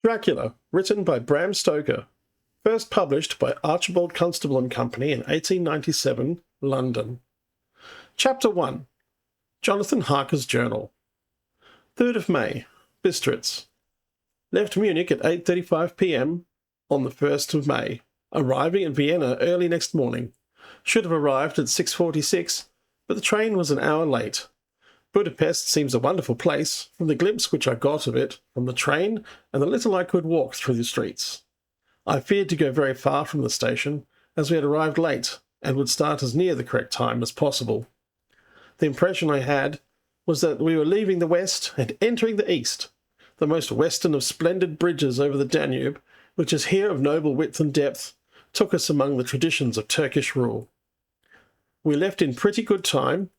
Dracula, written by Bram Stoker. First published by Archibald Constable and Company in 1897, London. Chapter 1. Jonathan Harker's Journal. 3rd of May, Bistritz. Left Munich at 8:35 p.m. on the 1st of May, arriving at Vienna early next morning. Should have arrived at 6:46, but the train was an hour late. Budapest seems a wonderful place, from the glimpse which I got of it from the train and the little I could walk through the streets. I feared to go very far from the station, as we had arrived late, and would start as near the correct time as possible. The impression I had was that we were leaving the west and entering the east, the most western of splendid bridges over the Danube, which is here of noble width and depth, took us among the traditions of Turkish rule. We left in pretty good time,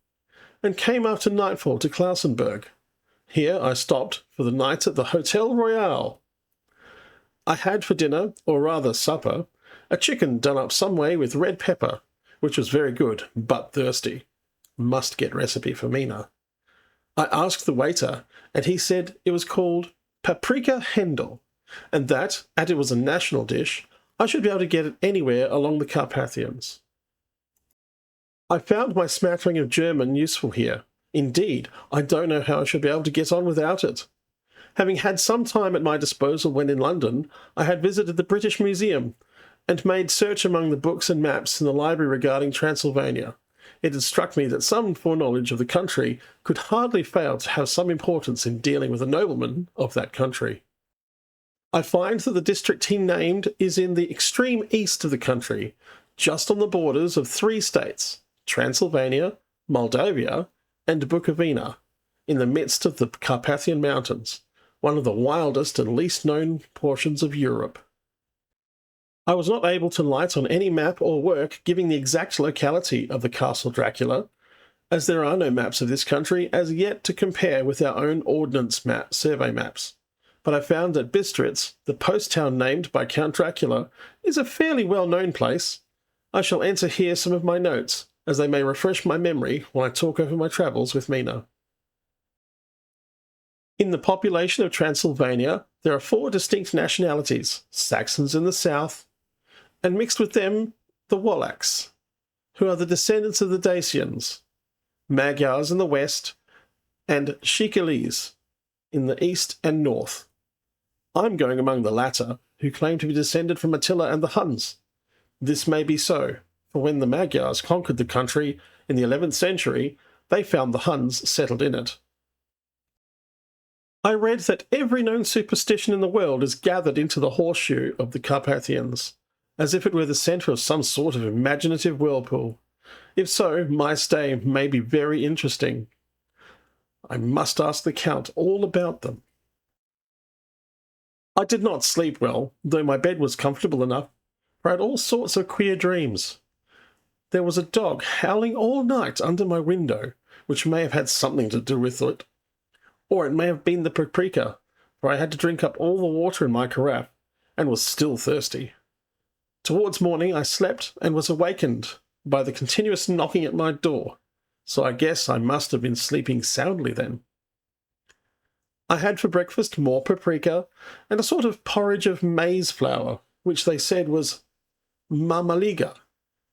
and came after nightfall to Klausenberg. Here I stopped for the night at the Hotel Royal. I had for dinner, or rather supper, a chicken done up some way with red pepper, which was very good, but thirsty. Must get recipe for Mina. I asked the waiter, and he said it was called paprika Hendel, and that, as it was a national dish, I should be able to get it anywhere along the Carpathians. I found my smattering of German useful here. Indeed, I don't know how I should be able to get on without it. Having had some time at my disposal when in London, I had visited the British Museum and made search among the books and maps in the library regarding Transylvania. It had struck me that some foreknowledge of the country could hardly fail to have some importance in dealing with a nobleman of that country. I find that the district he named is in the extreme east of the country, just on the borders of 3 states, Transylvania, Moldavia, and Bukovina, in the midst of the Carpathian Mountains, one of the wildest and least known portions of Europe. I was not able to light on any map or work giving the exact locality of the Castle Dracula, as there are no maps of this country as yet to compare with our own ordnance survey maps. But I found that Bistritz, the post town named by Count Dracula, is a fairly well-known place. I shall enter here some of my notes, as they may refresh my memory when I talk over my travels with Mina. In the population of Transylvania, there are 4 distinct nationalities: Saxons in the south, and mixed with them the Wallachs, who are the descendants of the Dacians, Magyars in the west, and Shikalis in the east and north. I'm going among the latter, who claim to be descended from Attila and the Huns. This may be so, for when the Magyars conquered the country in the 11th century, they found the Huns settled in it. I read that every known superstition in the world is gathered into the horseshoe of the Carpathians, as if it were the centre of some sort of imaginative whirlpool. If so, my stay may be very interesting. I must ask the Count all about them. I did not sleep well, though my bed was comfortable enough, for I had all sorts of queer dreams. There was a dog howling all night under my window, which may have had something to do with it. Or it may have been the paprika, for I had to drink up all the water in my carafe, and was still thirsty. Towards morning I slept and was awakened by the continuous knocking at my door, so I guess I must have been sleeping soundly then. I had for breakfast more paprika and a sort of porridge of maize flour, which they said was mamaliga,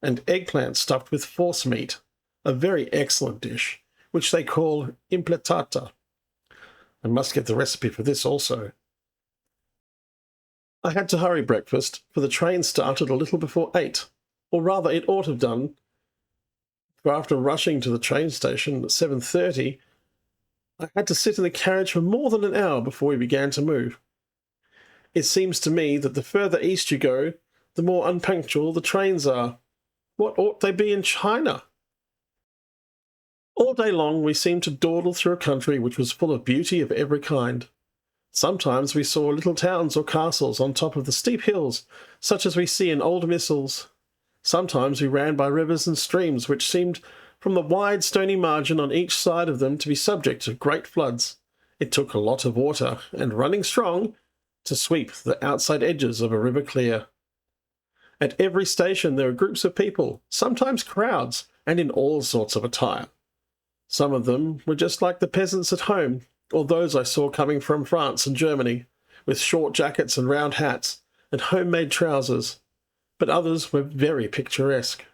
and eggplant stuffed with force meat, a very excellent dish, which they call impletata. I must get the recipe for this also. I had to hurry breakfast, for the train started a little before 8, or rather it ought to have done, for after rushing to the train station at 7:30, I had to sit in the carriage for more than an hour before we began to move. It seems to me that the further east you go, the more unpunctual the trains are. What ought they be in China? All day long we seemed to dawdle through a country which was full of beauty of every kind. Sometimes we saw little towns or castles on top of the steep hills, such as we see in old missals. Sometimes we ran by rivers and streams which seemed, from the wide stony margin on each side of them, to be subject to great floods. It took a lot of water, and running strong, to sweep the outside edges of a river clear. At every station there were groups of people, sometimes crowds, and in all sorts of attire. Some of them were just like the peasants at home, or those I saw coming from France and Germany, with short jackets and round hats, and homemade trousers, but others were very picturesque.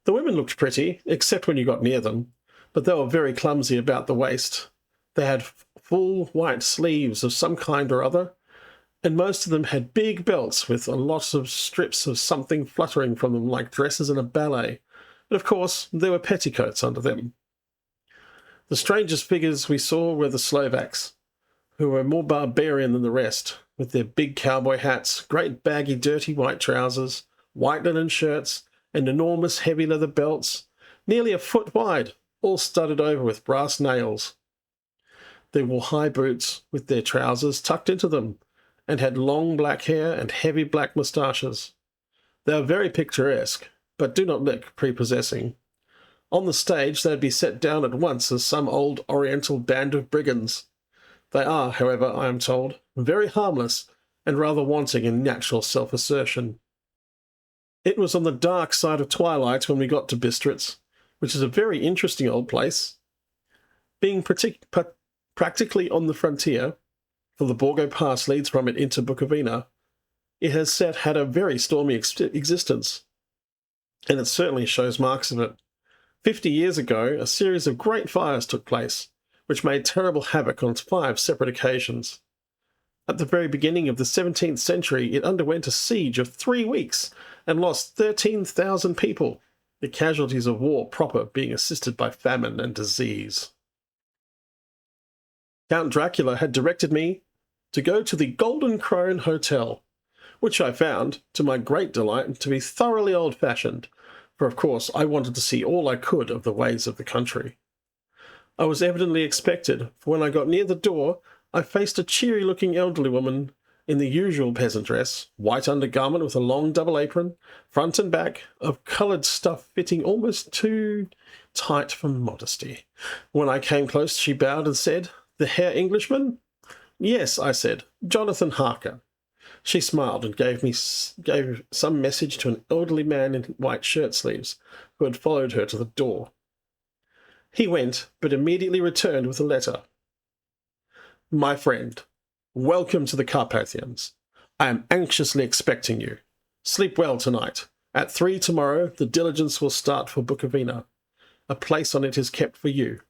The women looked pretty, except when you got near them, but they were very clumsy about the waist. They had full white sleeves of some kind or other, and most of them had big belts with a lot of strips of something fluttering from them like dresses in a ballet, and of course there were petticoats under them. The strangest figures we saw were the Slovaks, who were more barbarian than the rest, with their big cowboy hats, great baggy dirty white trousers, white linen shirts, and enormous heavy leather belts, nearly a foot wide, all studded over with brass nails. They wore high boots with their trousers tucked into them, and had long black hair and heavy black moustaches. They are very picturesque, but do not look prepossessing. On the stage they would be set down at once as some old oriental band of brigands. They are, however, I am told, very harmless and rather wanting in natural self-assertion. It was on the dark side of twilight when we got to Bistritz, which is a very interesting old place. Being practically on the frontier, for the Borgo Pass leads from it into Bukovina, it has had a very stormy existence, and it certainly shows marks of it. 50 years ago, a series of great fires took place, which made terrible havoc on 5 separate occasions. At the very beginning of the 17th century, it underwent a siege of 3 weeks and lost 13,000 people, the casualties of war proper being assisted by famine and disease. Count Dracula had directed me to go to the Golden Crone Hotel, which I found, to my great delight, to be thoroughly old-fashioned, for of course I wanted to see all I could of the ways of the country. I was evidently expected, for when I got near the door, I faced a cheery-looking elderly woman in the usual peasant dress, white undergarment with a long double apron, front and back, of coloured stuff fitting almost too tight for modesty. When I came close, she bowed and said, "The Herr Englishman?" "Yes," I said, "Jonathan Harker." She smiled and gave some message to an elderly man in white shirt sleeves, who had followed her to the door. He went, but immediately returned with a letter. "My friend, welcome to the Carpathians. I am anxiously expecting you. Sleep well tonight. At 3 tomorrow, the diligence will start for Bukovina. A place on it is kept for you.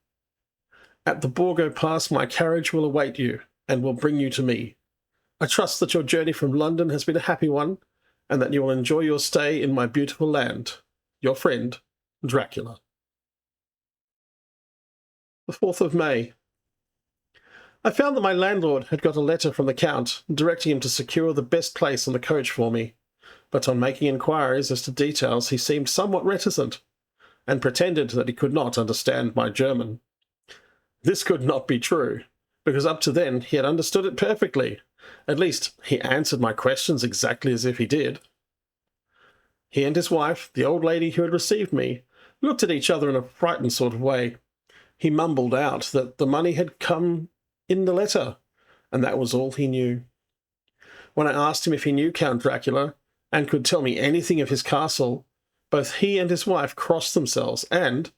At the Borgo Pass, my carriage will await you, and will bring you to me. I trust that your journey from London has been a happy one, and that you will enjoy your stay in my beautiful land. Your friend, Dracula." The 4th of May. I found that my landlord had got a letter from the Count, directing him to secure the best place on the coach for me, but on making inquiries as to details he seemed somewhat reticent, and pretended that he could not understand my German. This could not be true, because up to then he had understood it perfectly. At least, he answered my questions exactly as if he did. He and his wife, the old lady who had received me, looked at each other in a frightened sort of way. He mumbled out that the money had come in the letter, and that was all he knew. When I asked him if he knew Count Dracula, and could tell me anything of his castle, both he and his wife crossed themselves, and,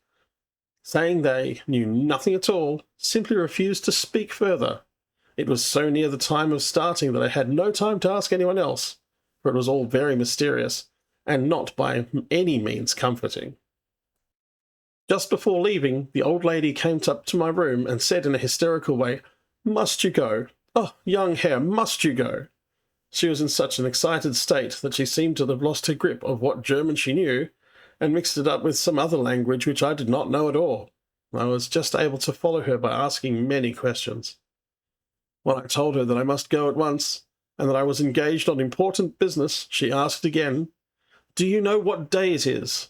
saying they knew nothing at all, simply refused to speak further. It was so near the time of starting that I had no time to ask anyone else, for it was all very mysterious, and not by any means comforting. Just before leaving, the old lady came up to my room and said in a hysterical way, "Must you go? Oh, young Herr, must you go?" She was in such an excited state that she seemed to have lost her grip of what German she knew, and mixed it up with some other language which I did not know at all. I was just able to follow her by asking many questions. When I told her that I must go at once, and that I was engaged on important business, she asked again, "Do you know what day it is?"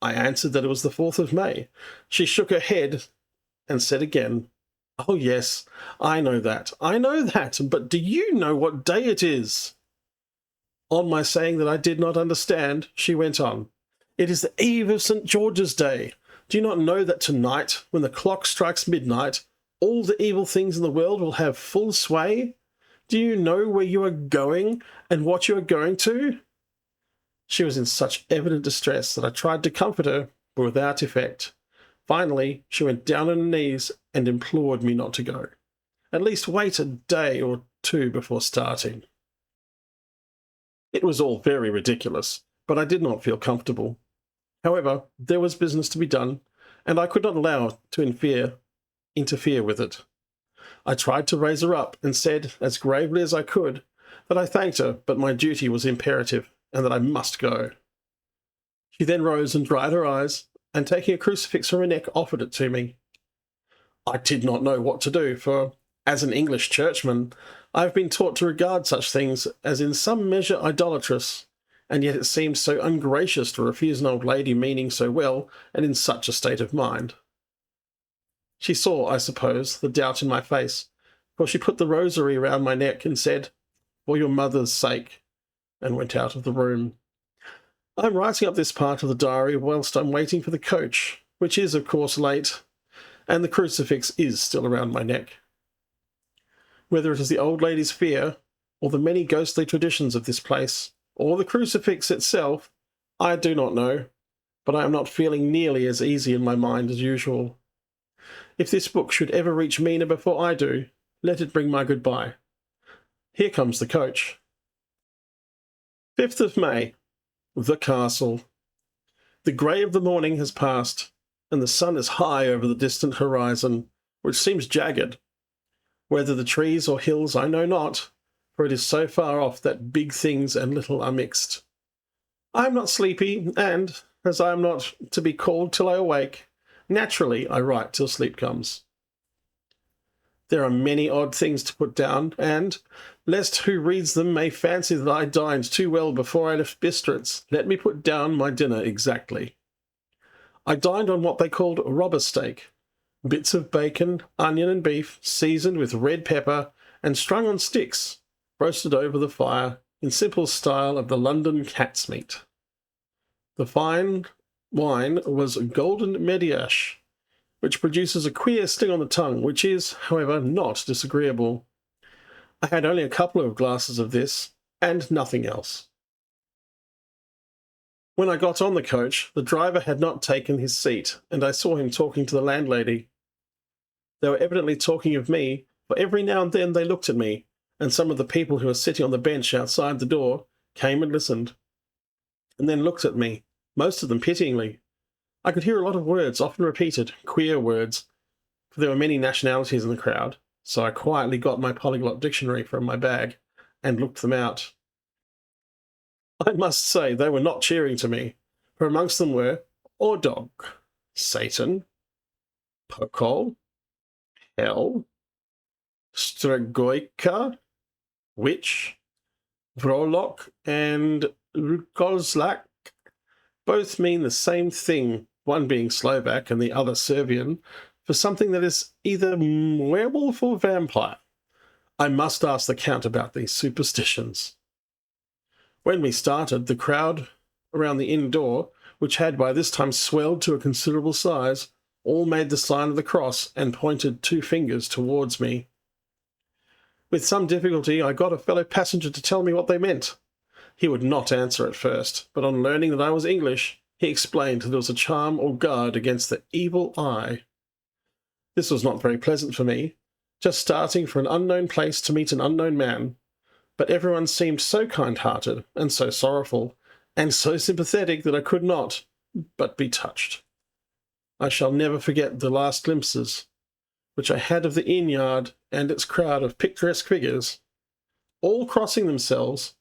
I answered that it was the 4th of May. She shook her head and said again, "Oh yes, I know that, but do you know what day it is?" On my saying that I did not understand, she went on, "It is the eve of St. George's Day. Do you not know that tonight, when the clock strikes midnight, all the evil things in the world will have full sway? Do you know where you are going, and what you are going to?" She was in such evident distress that I tried to comfort her, but without effect. Finally, she went down on her knees and implored me not to go. at least wait a day or two before starting. It was all very ridiculous, but I did not feel comfortable. However, there was business to be done, and I could not allow it to interfere with it. I tried to raise her up and said, as gravely as I could, that I thanked her, but my duty was imperative, and that I must go. She then rose and dried her eyes, and taking a crucifix from her neck, offered it to me. I did not know what to do, for, as an English churchman, I have been taught to regard such things as in some measure idolatrous, and yet it seemed so ungracious to refuse an old lady meaning so well and in such a state of mind. She saw, I suppose, the doubt in my face, for she put the rosary round my neck and said, "For your mother's sake," and went out of the room. I'm writing up this part of the diary whilst I'm waiting for the coach, which is, of course, late, and the crucifix is still around my neck. Whether it is the old lady's fear, or the many ghostly traditions of this place, or the crucifix itself, I do not know, but I am not feeling nearly as easy in my mind as usual. If this book should ever reach Mina before I do, let it bring my goodbye. Here comes the coach. 5th of May. The castle. The grey of the morning has passed, and the sun is high over the distant horizon, which seems jagged. Whether the trees or hills I know not, for it is so far off that big things and little are mixed. I am not sleepy, and, as I am not to be called till I awake, naturally I write till sleep comes. There are many odd things to put down, and, lest who reads them may fancy that I dined too well before I left Bistritz, let me put down my dinner exactly. I dined on what they called robber steak, bits of bacon, onion and beef, seasoned with red pepper, and strung on sticks, roasted over the fire, in simple style of the London cat's meat. The fine wine was golden mediash, which produces a queer sting on the tongue, which is, however, not disagreeable. I had only a couple of glasses of this, and nothing else. When I got on the coach, the driver had not taken his seat, and I saw him talking to the landlady. They were evidently talking of me, for every now and then they looked at me, and some of the people who were sitting on the bench outside the door came and listened, and then looked at me, most of them pityingly. I could hear a lot of words, often repeated, queer words, for there were many nationalities in the crowd, so I quietly got my polyglot dictionary from my bag and looked them out. I must say they were not cheering to me, for amongst them were Ordog, Satan, Pokol, Hell, Stregoika, Witch, Vrolok, and Rukozlak. Both mean the same thing, one being Slovak and the other Serbian, for something that is either werewolf or vampire. I must ask the Count about these superstitions. When we started, the crowd around the inn door, which had by this time swelled to a considerable size, all made the sign of the cross and pointed 2 fingers towards me. With some difficulty, I got a fellow passenger to tell me what they meant. He would not answer at first, but on learning that I was English, he explained that it was a charm or guard against the evil eye. This was not very pleasant for me, just starting for an unknown place to meet an unknown man, but everyone seemed so kind-hearted and so sorrowful and so sympathetic that I could not but be touched. I shall never forget the last glimpses which I had of the inn yard and its crowd of picturesque figures, all crossing themselves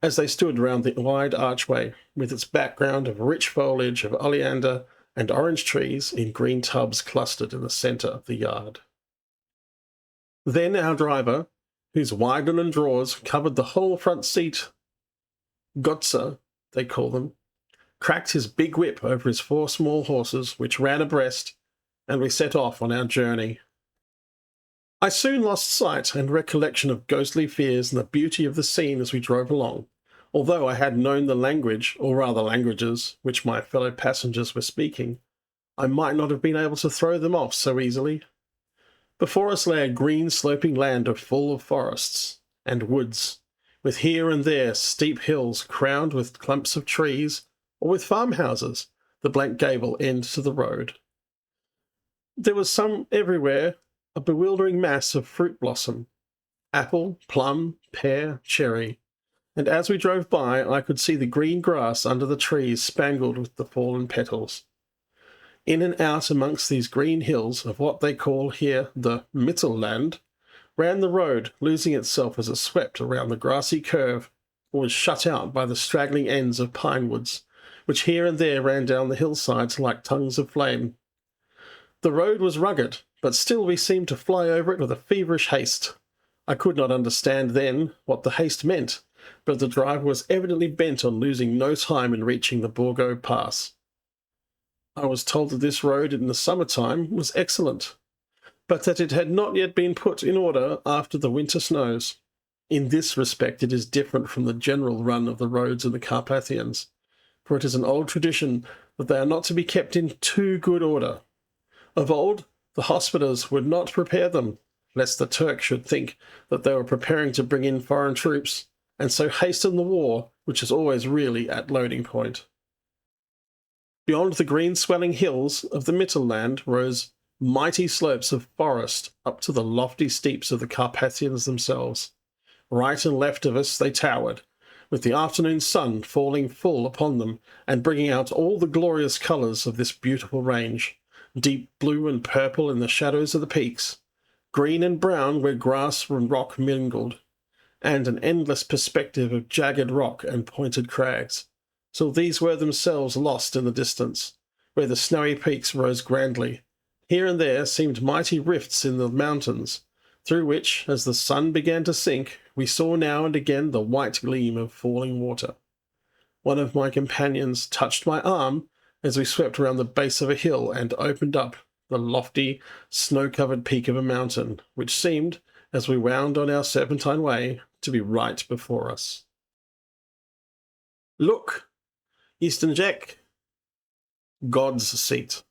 as they stood round the wide archway, with its background of rich foliage of oleander and orange trees in green tubs clustered in the centre of the yard. Then our driver, whose wide linen drawers covered the whole front seat, Gotza, they call them, cracked his big whip over his 4 small horses, which ran abreast, and we set off on our journey. I soon lost sight and recollection of ghostly fears and the beauty of the scene as we drove along, although I had known the language, or rather languages, which my fellow passengers were speaking. I might not have been able to throw them off so easily. Before us lay a green sloping land full of forests and woods, with here and there steep hills crowned with clumps of trees, or with farmhouses, the blank gable end to the road. There was some everywhere a bewildering mass of fruit blossom, apple, plum, pear, cherry, and as we drove by I could see the green grass under the trees spangled with the fallen petals. In and out amongst these green hills of what they call here the Mittelland ran the road, losing itself as it swept around the grassy curve or was shut out by the straggling ends of pine woods, which here and there ran down the hillsides like tongues of flame. The road was rugged, but still we seemed to fly over it with a feverish haste. I could not understand then what the haste meant, but the driver was evidently bent on losing no time in reaching the Borgo Pass. I was told that this road in the summertime was excellent, but that it had not yet been put in order after the winter snows. In this respect it is different from the general run of the roads in the Carpathians, for it is an old tradition that they are not to be kept in too good order. Of old, the hospitals would not prepare them, lest the Turk should think that they were preparing to bring in foreign troops, and so hasten the war, which is always really at loading point. Beyond the green swelling hills of the Mittelland rose mighty slopes of forest up to the lofty steeps of the Carpathians themselves. Right and left of us they towered, with the afternoon sun falling full upon them and bringing out all the glorious colours of this beautiful range, deep blue and purple in the shadows of the peaks, green and brown where grass and rock mingled, and an endless perspective of jagged rock and pointed crags, till these were themselves lost in the distance, where the snowy peaks rose grandly. Here and there seemed mighty rifts in the mountains, through which, as the sun began to sink, we saw now and again the white gleam of falling water. One of my companions touched my arm as we swept around the base of a hill and opened up the lofty, snow-covered peak of a mountain, which seemed, as we wound on our serpentine way, to be right before us. "Look, Eastern Jack, God's seat,"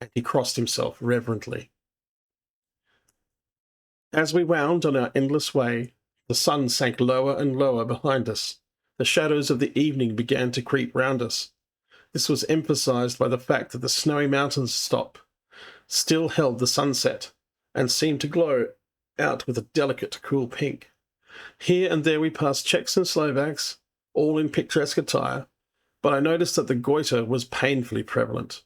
and he crossed himself reverently. As we wound on our endless way, the sun sank lower and lower behind us. The shadows of the evening began to creep round us. This was emphasized by the fact that the snowy mountains top still held the sunset, and seemed to glow out with a delicate, cool pink. Here and there we passed Czechs and Slovaks, all in picturesque attire, but I noticed that the goiter was painfully prevalent.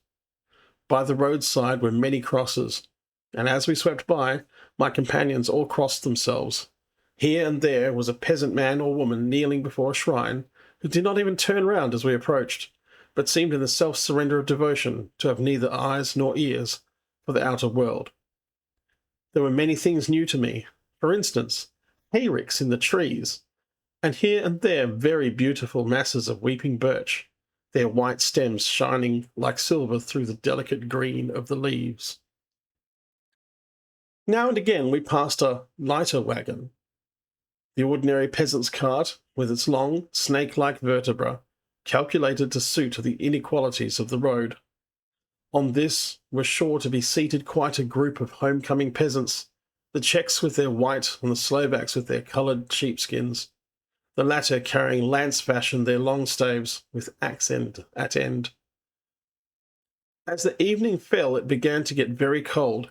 By the roadside were many crosses, and as we swept by, my companions all crossed themselves. Here and there was a peasant man or woman kneeling before a shrine, who did not even turn round as we approached, but seemed in the self-surrender of devotion to have neither eyes nor ears for the outer world. There were many things new to me. For instance, hayricks in the trees, and here and there very beautiful masses of weeping birch, their white stems shining like silver through the delicate green of the leaves. Now and again we passed a lighter wagon, the ordinary peasant's cart with its long, snake-like vertebra, calculated to suit the inequalities of the road. On this were sure to be seated quite a group of homecoming peasants, the Czechs with their white and the Slovaks with their coloured sheepskins, the latter carrying lance-fashion their long staves with axe end at end. As the evening fell, it began to get very cold,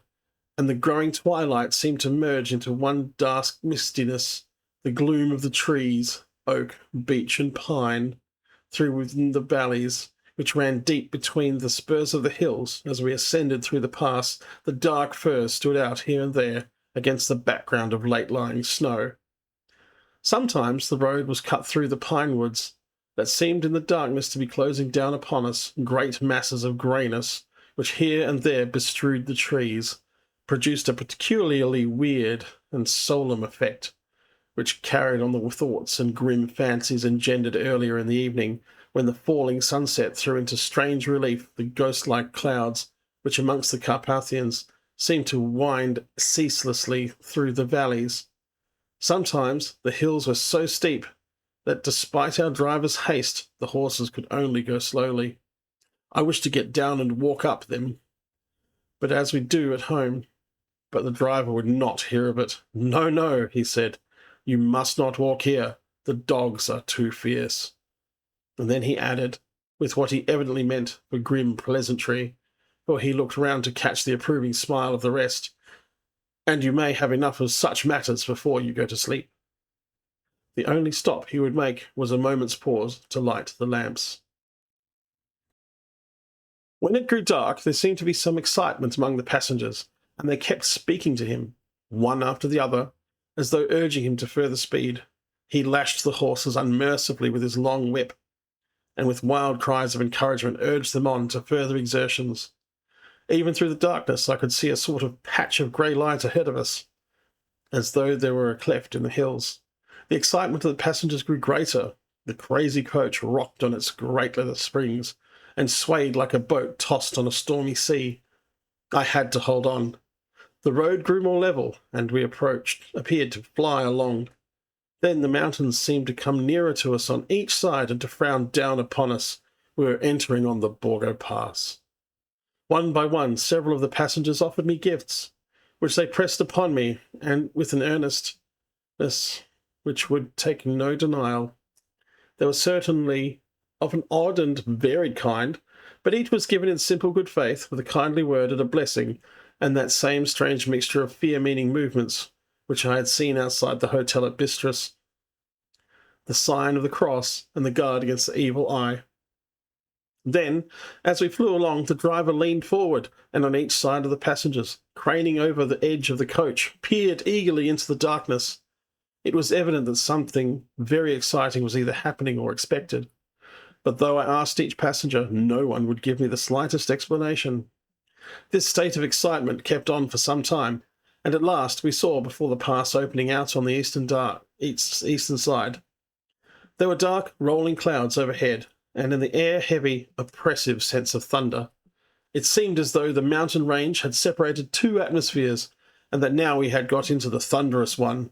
and the growing twilight seemed to merge into one dark mistiness, the gloom of the trees, oak, beech, and pine, through within the valleys, which ran deep between the spurs of the hills. As we ascended through the pass, the dark firs stood out here and there against the background of late-lying snow. Sometimes the road was cut through the pine woods that seemed in the darkness to be closing down upon us, great masses of greyness, which here and there bestrewed the trees, produced a peculiarly weird and solemn effect, which carried on the thoughts and grim fancies engendered earlier in the evening, when the falling sunset threw into strange relief the ghost-like clouds which amongst the Carpathians seemed to wind ceaselessly through the valleys. Sometimes the hills were so steep that, despite our driver's haste, the horses could only go slowly. I wished to get down and walk up them, but as we do at home. But the driver would not hear of it. "No, no," he said, "you must not walk here. The dogs are too fierce." And then he added, with what he evidently meant for grim pleasantry, for he looked round to catch the approving smile of the rest, and you may have enough of such matters before you go to sleep. The only stop he would make was a moment's pause to light the lamps. When it grew dark, there seemed to be some excitement among the passengers, and they kept speaking to him, one after the other, as though urging him to further speed. He lashed the horses unmercifully with his long whip, and with wild cries of encouragement urged them on to further exertions. Even through the darkness, I could see a sort of patch of grey light ahead of us, as though there were a cleft in the hills. The excitement of the passengers grew greater. The crazy coach rocked on its great leather springs and swayed like a boat tossed on a stormy sea. I had to hold on. The road grew more level, and we appeared to fly along. Then the mountains seemed to come nearer to us on each side and to frown down upon us. We were entering on the Borgo Pass. One by one, several of the passengers offered me gifts, which they pressed upon me, and with an earnestness which would take no denial. They were certainly of an odd and varied kind, but each was given in simple good faith, with a kindly word and a blessing, and that same strange mixture of fear-meaning movements which I had seen outside the hotel at Bistris, the sign of the cross and the guard against the evil eye. Then, as we flew along, the driver leaned forward, and on each side of the passengers, craning over the edge of the coach, peered eagerly into the darkness. It was evident that something very exciting was either happening or expected, but though I asked each passenger, no one would give me the slightest explanation. This state of excitement kept on for some time, and at last we saw before the pass opening out on the eastern side. There were dark, rolling clouds overhead, and in the air heavy, oppressive sense of thunder. It seemed as though the mountain range had separated two atmospheres, and that now we had got into the thunderous one.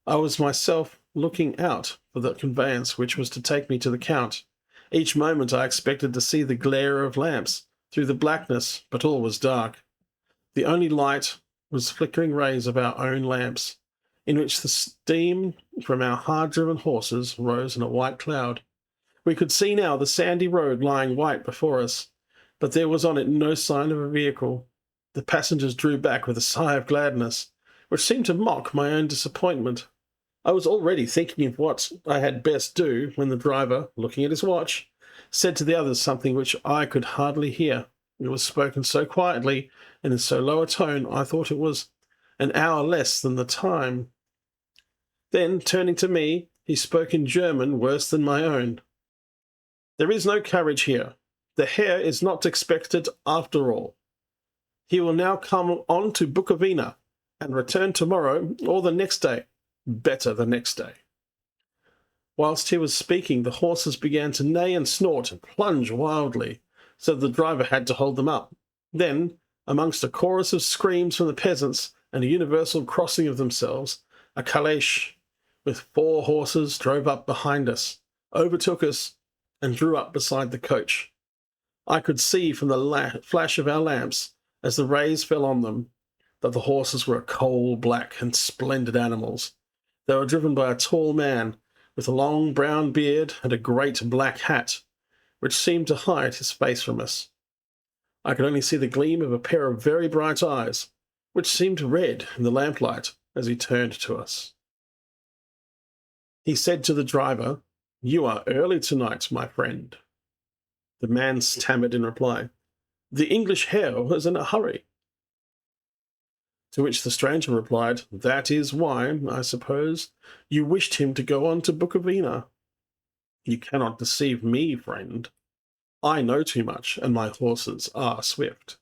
I was myself looking out for the conveyance which was to take me to the Count. Each moment I expected to see the glare of lamps through the blackness, but all was dark. The only light was flickering rays of our own lamps, in which the steam from our hard-driven horses rose in a white cloud. We could see now the sandy road lying white before us, but there was on it no sign of a vehicle. The passengers drew back with a sigh of gladness, which seemed to mock my own disappointment. I was already thinking of what I had best do when the driver, looking at his watch, said to the others something which I could hardly hear. It was spoken so quietly and in so low a tone I thought it was an hour less than the time. Then, turning to me, he spoke in German worse than my own. "There is no carriage here. The Herr is not expected after all. He will now come on to Bukovina and return tomorrow or the next day. Better the next day." Whilst he was speaking, the horses began to neigh and snort and plunge wildly, so that the driver had to hold them up. Then, amongst a chorus of screams from the peasants and a universal crossing of themselves, a calèche with 4 horses drove up behind us, overtook us, and drew up beside the coach. I could see from the flash of our lamps, as the rays fell on them, that the horses were coal-black and splendid animals. They were driven by a tall man, with a long brown beard and a great black hat, which seemed to hide his face from us. I could only see the gleam of a pair of very bright eyes, which seemed red in the lamplight as he turned to us. He said to the driver, "You are early tonight, my friend." The man stammered in reply, "The English Herr is in a hurry." To which the stranger replied, "That is why, I suppose, you wished him to go on to Bukovina. You cannot deceive me, friend. I know too much, and my horses are swift."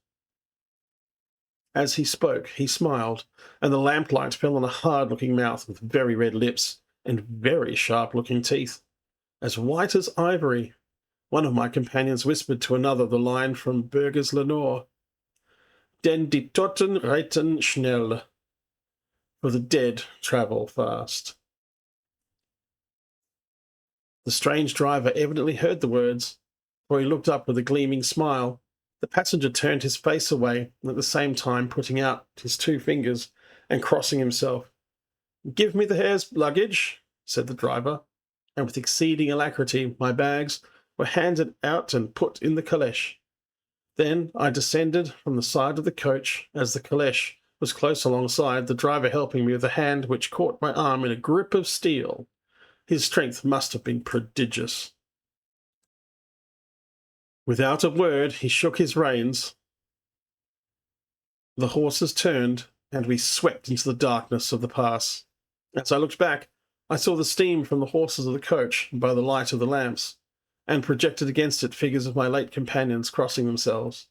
As he spoke, he smiled, and the lamplight fell on a hard-looking mouth with very red lips and very sharp-looking teeth, as white as ivory. One of my companions whispered to another the line from Burger's Lenore, "Denn die Toten reiten schnell," for the dead travel fast. The strange driver evidently heard the words, for he looked up with a gleaming smile. The passenger turned his face away, at the same time putting out his 2 fingers and crossing himself. "Give me the Herr's luggage," said the driver, and with exceeding alacrity my bags were handed out and put in the calèche. Then I descended from the side of the coach as the calèche was close alongside, the driver helping me with a hand which caught my arm in a grip of steel. His strength must have been prodigious. Without a word, he shook his reins. The horses turned, and we swept into the darkness of the pass. As I looked back, I saw the steam from the horses of the coach by the light of the lamps, and projected against it figures of my late companions crossing themselves.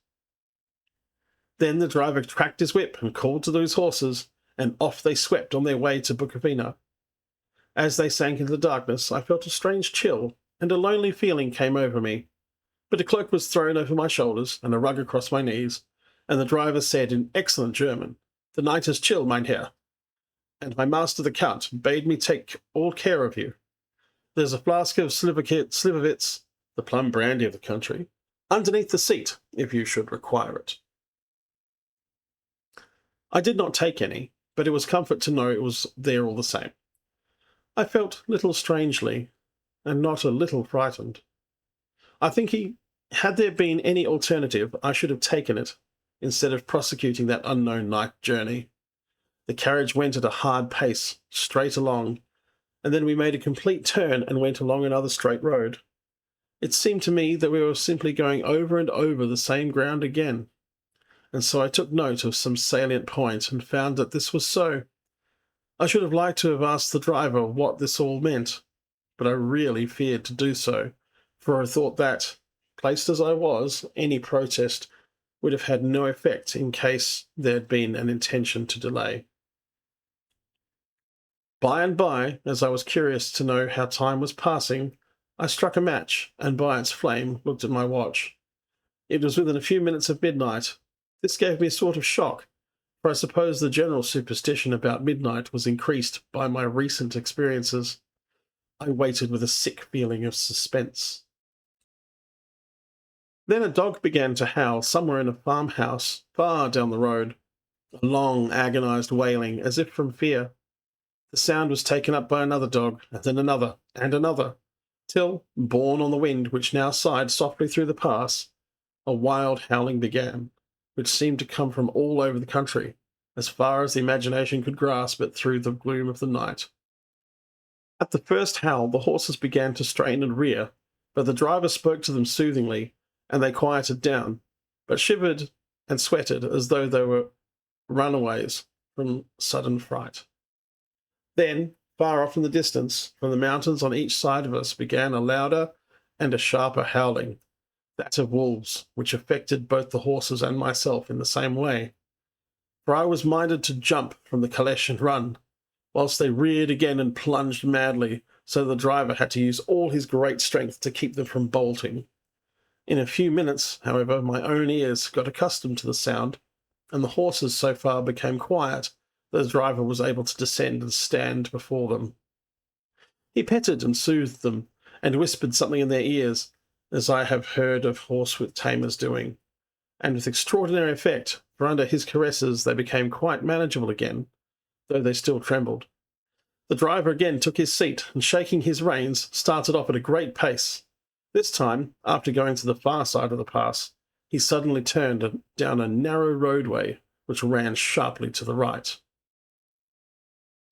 Then the driver cracked his whip and called to those horses, and off they swept on their way to Bukovina. As they sank into the darkness, I felt a strange chill, and a lonely feeling came over me. But a cloak was thrown over my shoulders, and a rug across my knees, and the driver said in excellent German, "The night is chill, mein Herr, and my master the Count bade me take all care of you. There's a flask of Slivovitz, the plum brandy of the country, underneath the seat, if you should require it." I did not take any, but it was comfort to know it was there all the same. I felt little strangely, and not a little frightened. I think had there been any alternative, I should have taken it, instead of prosecuting that unknown night journey. The carriage went at a hard pace, straight along, and then we made a complete turn and went along another straight road. It seemed to me that we were simply going over and over the same ground again, and so I took note of some salient point and found that this was so. I should have liked to have asked the driver what this all meant, but I really feared to do so, for I thought that, placed as I was, any protest would have had no effect in case there had been an intention to delay. By and by, as I was curious to know how time was passing, I struck a match, and by its flame looked at my watch. It was within a few minutes of midnight. This gave me a sort of shock, for I suppose the general superstition about midnight was increased by my recent experiences. I waited with a sick feeling of suspense. Then a dog began to howl somewhere in a farmhouse far down the road, a long, agonized wailing, as if from fear. The sound was taken up by another dog, and then another, and another, till, borne on the wind which now sighed softly through the pass, a wild howling began, which seemed to come from all over the country, as far as the imagination could grasp it through the gloom of the night. At the first howl, the horses began to strain and rear, but the driver spoke to them soothingly, and they quieted down, but shivered and sweated as though they were runaways from sudden fright. Then, far off in the distance, from the mountains on each side of us, began a louder and a sharper howling, that of wolves, which affected both the horses and myself in the same way. For I was minded to jump from the caleche and run, whilst they reared again and plunged madly, so the driver had to use all his great strength to keep them from bolting. In a few minutes, however, my own ears got accustomed to the sound, and the horses so far became quiet that the driver was able to descend and stand before them. He petted and soothed them, and whispered something in their ears, as I have heard of horsewhip tamers doing, and with extraordinary effect, for under his caresses they became quite manageable again, though they still trembled. The driver again took his seat, and shaking his reins, started off at a great pace. This time, after going to the far side of the pass, he suddenly turned down a narrow roadway which ran sharply to the right.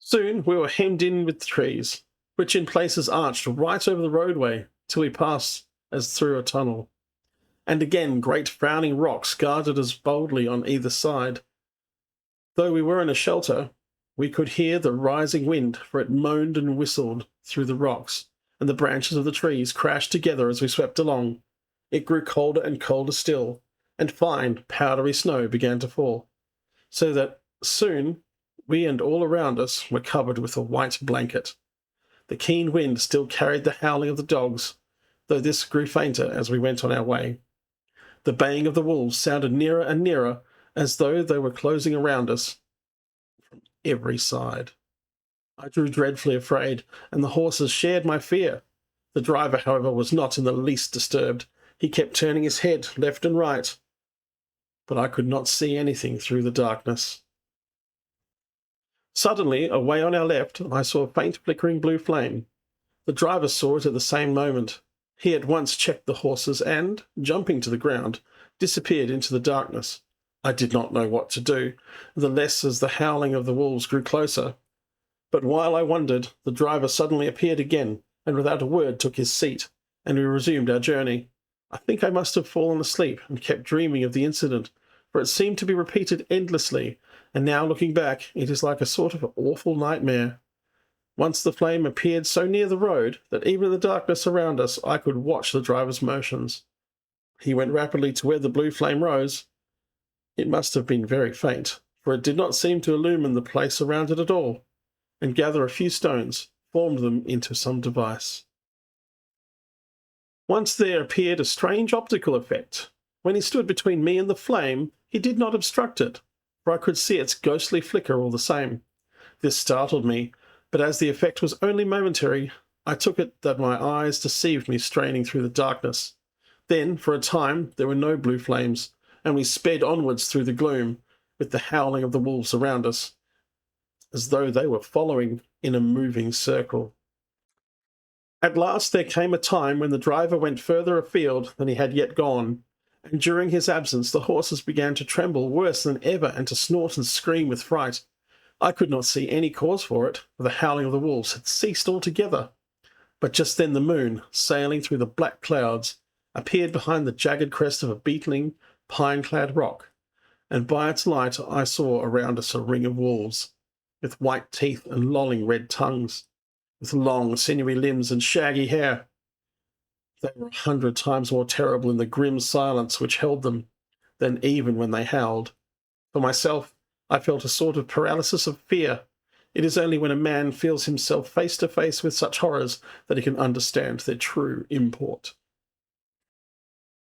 Soon we were hemmed in with trees, which in places arched right over the roadway till we passed as through a tunnel, and again great frowning rocks guarded us boldly on either side. Though we were in a shelter, we could hear the rising wind, for it moaned and whistled through the rocks, and the branches of the trees crashed together as we swept along. It grew colder and colder still, and fine, powdery snow began to fall, so that soon we and all around us were covered with a white blanket. The keen wind still carried the howling of the dogs, though this grew fainter as we went on our way. The baying of the wolves sounded nearer and nearer, as though they were closing around us from every side. I grew dreadfully afraid, and the horses shared my fear. The driver, however, was not in the least disturbed. He kept turning his head left and right, but I could not see anything through the darkness. Suddenly, away on our left, I saw a faint flickering blue flame. The driver saw it at the same moment. He at once checked the horses and, jumping to the ground, disappeared into the darkness. I did not know what to do, the less as the howling of the wolves grew closer. But while I wondered, the driver suddenly appeared again, and without a word took his seat, and we resumed our journey. I think I must have fallen asleep and kept dreaming of the incident, for it seemed to be repeated endlessly, and now looking back, it is like a sort of awful nightmare. Once the flame appeared so near the road that even in the darkness around us I could watch the driver's motions. He went rapidly to where the blue flame rose. It must have been very faint, for it did not seem to illumine the place around it at all, and gather a few stones, formed them into some device. Once there appeared a strange optical effect. When he stood between me and the flame, he did not obstruct it, for I could see its ghostly flicker all the same. This startled me, but as the effect was only momentary, I took it that my eyes deceived me straining through the darkness. Then, for a time, there were no blue flames, and we sped onwards through the gloom, with the howling of the wolves around us, as though they were following in a moving circle. At last there came a time when the driver went further afield than he had yet gone, and during his absence the horses began to tremble worse than ever and to snort and scream with fright. I could not see any cause for it, for the howling of the wolves had ceased altogether. But just then the moon, sailing through the black clouds, appeared behind the jagged crest of a beetling, pine-clad rock, and by its light I saw around us a ring of wolves, with white teeth and lolling red tongues, with long, sinewy limbs and shaggy hair. They were 100 times more terrible in the grim silence which held them than even when they howled. For myself, I felt a sort of paralysis of fear. It is only when a man feels himself face to face with such horrors that he can understand their true import.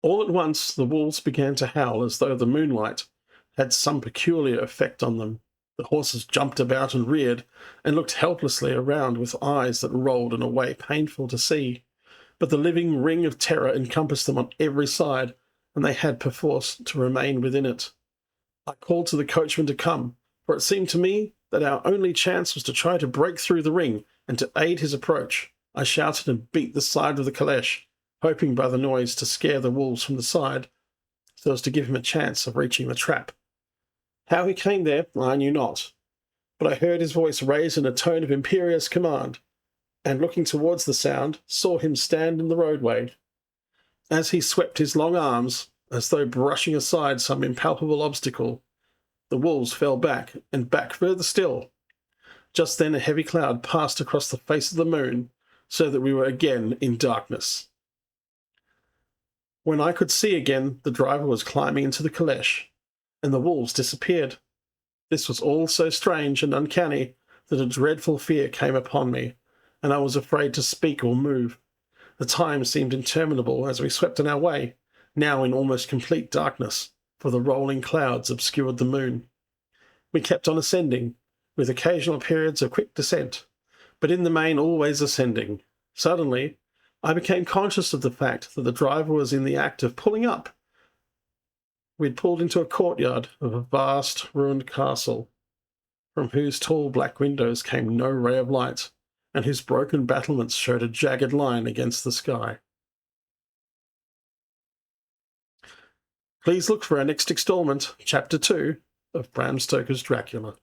All at once the wolves began to howl as though the moonlight had some peculiar effect on them. The horses jumped about and reared, and looked helplessly around with eyes that rolled in a way painful to see. But the living ring of terror encompassed them on every side, and they had perforce to remain within it. I called to the coachman to come, for it seemed to me that our only chance was to try to break through the ring, and to aid his approach. I shouted and beat the side of the caleche, hoping by the noise to scare the wolves from the side, so as to give him a chance of reaching the trap. How he came there, I knew not, but I heard his voice raised in a tone of imperious command, and looking towards the sound, saw him stand in the roadway. As he swept his long arms, as though brushing aside some impalpable obstacle, the wolves fell back, and back further still. Just then a heavy cloud passed across the face of the moon, so that we were again in darkness. When I could see again, the driver was climbing into the caleche, and the wolves disappeared. This was all so strange and uncanny that a dreadful fear came upon me, and I was afraid to speak or move. The time seemed interminable as we swept on our way, now in almost complete darkness, for the rolling clouds obscured the moon. We kept on ascending, with occasional periods of quick descent, but in the main always ascending. Suddenly, I became conscious of the fact that the driver was in the act of pulling up. We had pulled into a courtyard of a vast, ruined castle, from whose tall black windows came no ray of light, and whose broken battlements showed a jagged line against the sky. Please look for our next installment, Chapter 2, of Bram Stoker's Dracula.